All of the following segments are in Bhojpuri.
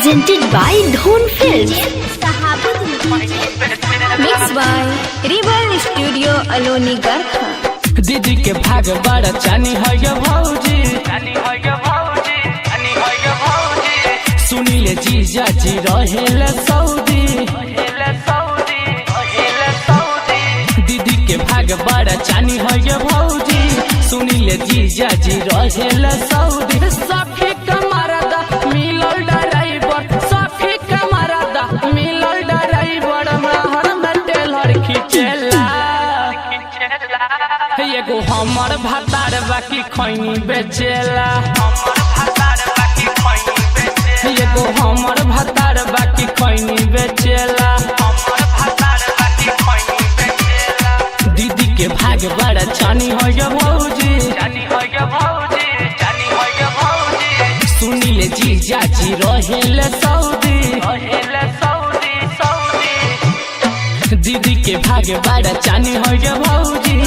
presented by Dhon Films. Mixed by Rebel Studio Aloni Garkha. दीदी के भाग बड़ा चानी है गे भौजी, सुनीले जीजा जी रहेले सऊदी। दीदी के भाग बड़ा चानी है गे भौजी, सुनीले जीजा जी रहेले सऊदी। सखी कमरदा मिलल ड्राइवर, सखी कमरदा मिलल ड्राइवर, महर में टेलर खिचेला। एगो हमर भातार बाकी खैनी बेचेला, एगो हमर भातार बाकी खैनी बेचेला। दीदी के भाग बड़ा चानी हो गे भौजी, सुनीले जीजा जी रहेले सऊदी। दीदी के भाग बड़ा चानी हो गे भौजी,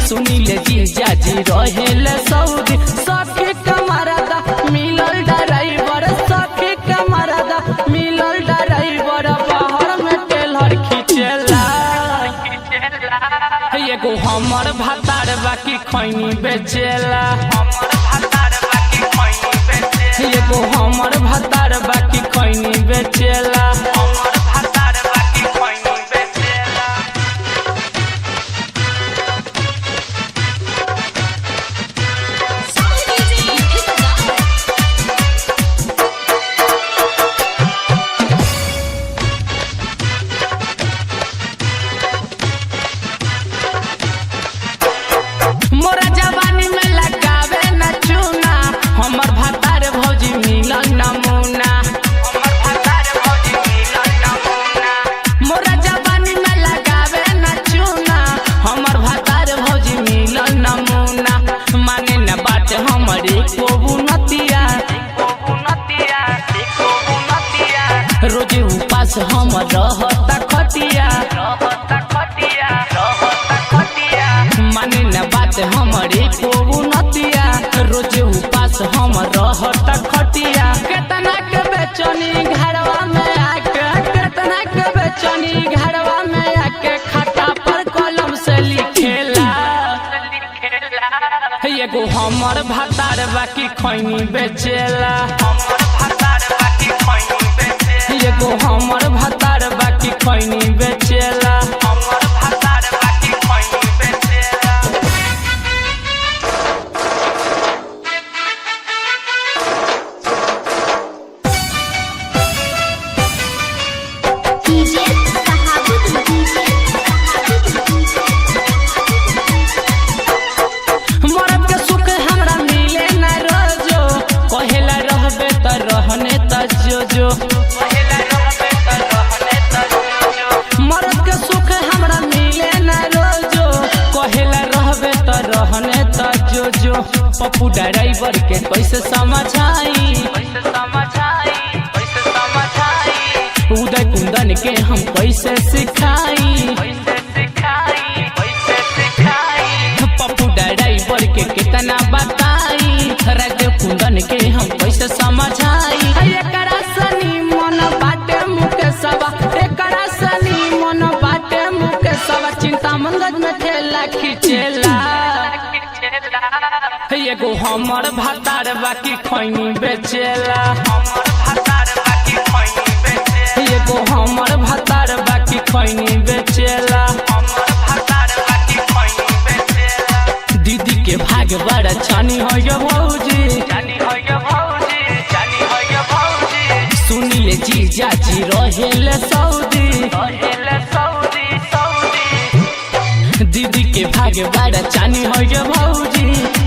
सुनीले जीजा जी रहेले सऊदी। सखी कमरदा मिलल ड्राइवर, सखी कमरदा मिलल ड्राइवर, बाहर में टेलर खिचेला। एगो हमर भातार बाकी खैनी बेचेला, एगो हमर भातार बाकी खैनी बेचेला। मोरा जवानी में लगावे न चूना, हमर भातार भौजी मिलन नमूना। मोरा जवानी में लगावे न चूना, हमर भातार भौजी मिलन नमूना। माने न बात हमरे को बुनतिया, रोजे उपास हम रहता खटिया। माने न बात हमरे को बुनतिया, रोजे उपास हम रहता खटिया। केतना के बेचनी घरवा में आके, केतना के बेचनी घरवा में आके, खाता पर कलम से लिखेला। एगो हमर भातार बाकी खैनी बेचेला, एगो हमर भातार बाकी खैनी बेचेला। मरद के सुख हमरा मिले न रोजो, कहेला रहबे त रहने त जो। मरद के सुख हमरा मिले न रोजो, कहेला रहबे त रहने त जो। पप्पू ड्राइवर के कैसे समझाई, उदय कुंदन के हम कैसे सिखाई। पप्पू ड्राइवर के कितना बताई, राजदेव कुंदन के हम कैसे समझाई। एकरा सनी मन बाटे मुकेशवा, एकरा सनी मन बाटे मुकेशवा, चिंता मंगज में ठेला खिचेला। एगो हमर भातार बाकी खैनी बेचेला, एगो हमर भातार बाकी खैनी बेचेला। दीदी के भाग बड़ा चानी हो गे भौजी, सुनीले जीजा जी रहेले सऊदी। दीदी के भाग बड़ा चानी हो गे भौजी,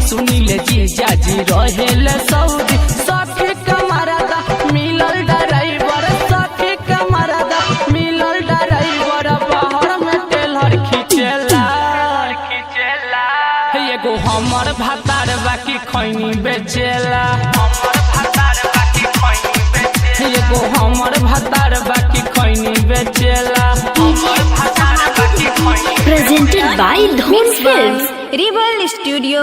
सुनीले जीजा जी रहेले सऊदी। सखी कमरदा मिलल ड्राइवर, सखी कमरदा मिलल ड्राइवर, बाहर में टेलर खिचेला। एगो हमर भातार बाकी खैनी बेचेला, एगो हमर भातार बाकी खैनी बेचेला। Presented by Dhon Films. Rebel Studio